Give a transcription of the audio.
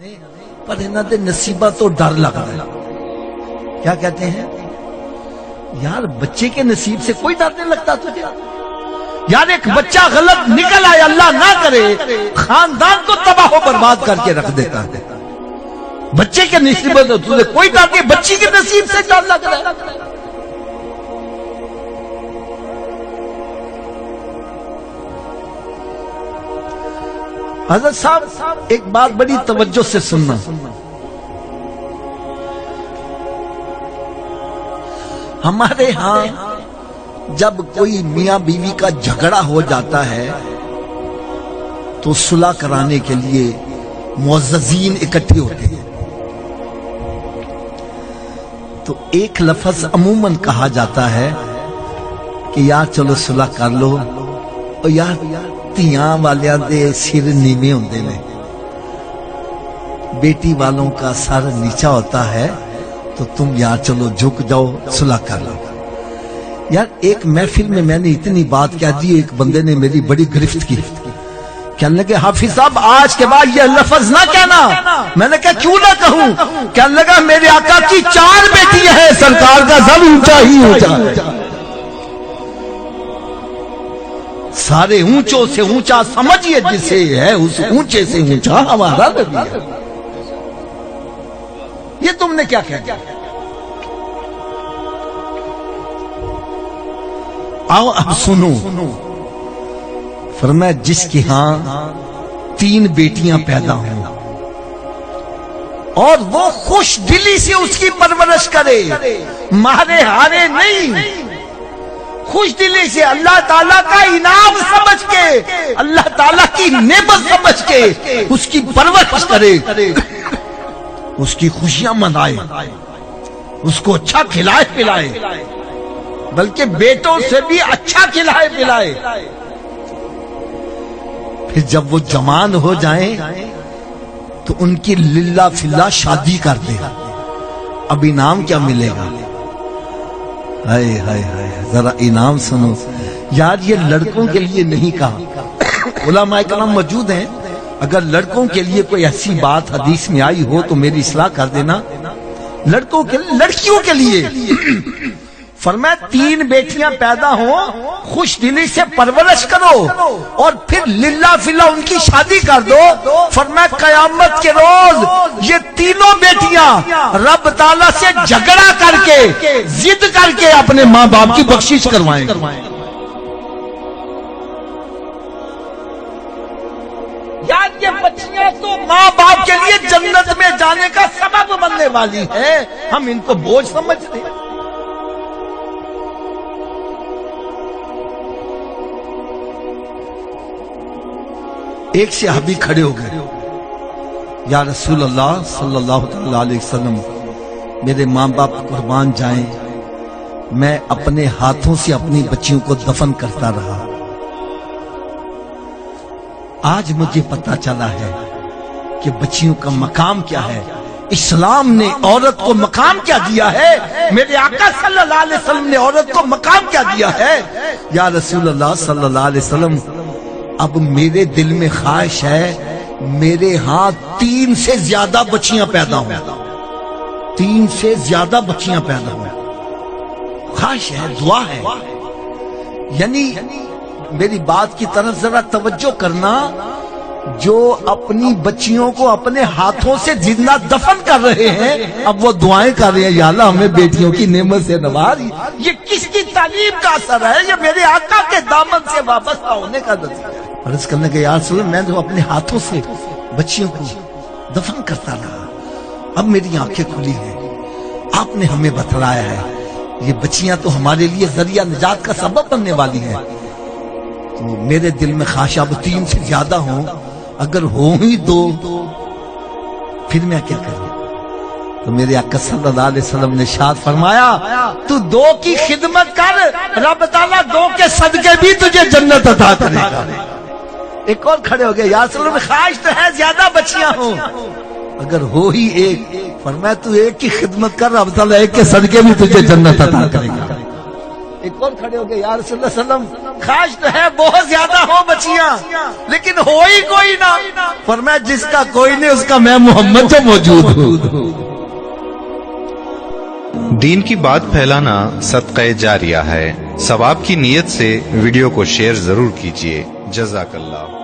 پر انہاں دے نصیبہ تو ڈر لگ رہا ہے. کیا کہتے ہیں یار بچے کے نصیب سے کوئی ڈر نہیں لگتا تجھے؟ یار ایک بچہ غلط نکل آئے اللہ نہ کرے خاندان کو تباہ و برباد کر کے رکھ دیتا ہے. بچے کے نصیب سے تجھے کوئی ڈر نہیں, بچی کے نصیب سے ڈر لگ رہا ہے. حضرت صاحب ایک بات بڑی توجہ سے سننا, ہمارے ہاں جب کوئی میاں بیوی کا جھگڑا ہو جاتا ہے تو صلح کرانے کے لیے معززین اکٹھے ہوتے ہیں. تو ایک لفظ عموماً کہا جاتا ہے کہ یار چلو صلح کر لو, اور یار تیاں والیاں دے سر نیوے ہوندے نے, بیٹی والوں کا سر نیچا ہوتا ہے, تو تم یار چلو جھک جاؤ صلح کر لو. یار ایک محفل میں نے اتنی بات کہہ دی, ایک بندے نے میری بڑی گرفت کی, کہنے لگے حافظ صاحب آج کے بعد یہ لفظ نہ کہنا. میں نے کہا کیوں نہ کہوں؟ کہنے لگا میرے آقا کی 4 بیٹیاں ہیں, سرکار کا سب اونچا ہی اونچا, سارے اونچوں سے اونچا سمجھیے جسے ہے اس اونچے سے اونچا ہمارا نبی ہے. یہ تم نے کیا کہا؟ آؤ اب سنو. فرمایا جس کی ہاں 3 بیٹیاں پیدا ہوں اور وہ خوش دلی سے اس کی پرورش کرے, مارے ہارے نہیں, خوش دلی سے اللہ تعالیٰ کا انعام سمجھ کے, اللہ تعالیٰ کی نعمت سمجھ کے اس کی پرورش کرے, اس کی خوشیاں منائے, اس کو اچھا کھلائے پلائے, بلکہ بیٹوں سے بھی اچھا کھلائے پلائے. پھر جب وہ جوان ہو جائیں تو ان کی للہ فلہ شادی کر دے. اب انعام کیا ملے گا؟ ہائے ہائے ہائے, ذرا انعام سنو یار. یہ لڑکوں کے لیے نہیں کہا, علماء کرام موجود ہیں, اگر لڑکوں کے لیے کوئی ایسی بات حدیث میں آئی ہو تو میری اصلاح کر دینا. لڑکوں کے لیے, لڑکیوں کے لیے فرمایا 3 بیٹیاں پیدا ہوں, خوش دلی سے پرورش کرو اور پھر للہ فلہ ان کی شادی کر دو. فرمایا قیامت کے روز یہ تینوں بیٹیاں رب تعالیٰ سے جھگڑا کر کے ضد کر کے اپنے ماں باپ کی بخشش کروائیں. یار یہ بچیاں تو ماں باپ کے لیے جنت میں جانے کا سبب بننے والی ہے, ہم ان کو بوجھ سمجھتے ہیں. ایک صحابی کھڑے ہو گئے, یا رسول اللہ صلی اللہ علیہ وسلم میرے ماں باپ قربان جائیں, میں اپنے ہاتھوں سے اپنی بچیوں کو دفن کرتا رہا, آج مجھے پتا چلا ہے کہ بچیوں کا مقام کیا ہے, اسلام نے عورت کو مقام کیا دیا ہے, میرے آقا صلی اللہ علیہ وسلم نے عورت کو مقام کیا دیا ہے. یا رسول اللہ صلی اللہ علیہ وسلم اب میرے دل میں خواہش ہے میرے ہاں 3 سے زیادہ بچیاں پیدا ہوں, 3 سے زیادہ بچیاں پیدا ہوں, خواہش ہے, دعا ہے. یعنی میری بات کی طرف ذرا توجہ کرنا, جو اپنی بچیوں کو اپنے ہاتھوں سے زندہ دفن کر رہے ہیں اب وہ دعائیں کر رہے ہیں یا اللہ ہمیں بیٹیوں کی نعمت سے نواز. یہ کس کی تعلیم کا اثر ہے؟ یہ میرے آقا کے دامن سے وابستہ ہونے کا نتیجہ ہے. عرض کرنے کے یا رسول اللہ میں تو اپنے ہاتھوں سے بچیوں کو دفن کرتا رہا, اب میری آنکھیں کھلی ہیں, آپ نے ہمیں بتلایا ہے یہ بچیاں تو ہمارے لیے ذریعہ نجات کا سبب بننے والی ہیں, تو میرے دل میں خواہش اب 3 سے زیادہ ہوں, اگر ہو ہی 2 پھر میں کیا کروں؟ تو میرے آقا صلی اللہ علیہ وسلم نے ارشاد فرمایا تو 2 کی خدمت کر, رب تعالیٰ 2 کے صدقے بھی تجھے جنت عطا کرے گا. ایک اور کھڑے ہو گئے, یا رسول اللہ خواہش تو ہے زیادہ بچیاں ہوں, اگر ہو ہی 1, فرمایا تو 1 کی خدمت کر, رب تعالیٰ 1 کے صدقے بھی تجھے جنت عطا کرے گا. ایک اور کھڑے ہو گئے، یا رسول اللہ صلی اللہ علیہ وسلم کاش تو ہے بہت زیادہ ہو بچیاں لیکن ہو ہی کوئی نہ۔ فرمایا جس کا کوئی نہیں اس کا میں محمد تو موجود ہوں۔ دین کی بات پھیلانا صدقہ جاریہ ہے، ثواب کی نیت سے ویڈیو کو شیئر ضرور کیجیے۔ جزاک اللہ۔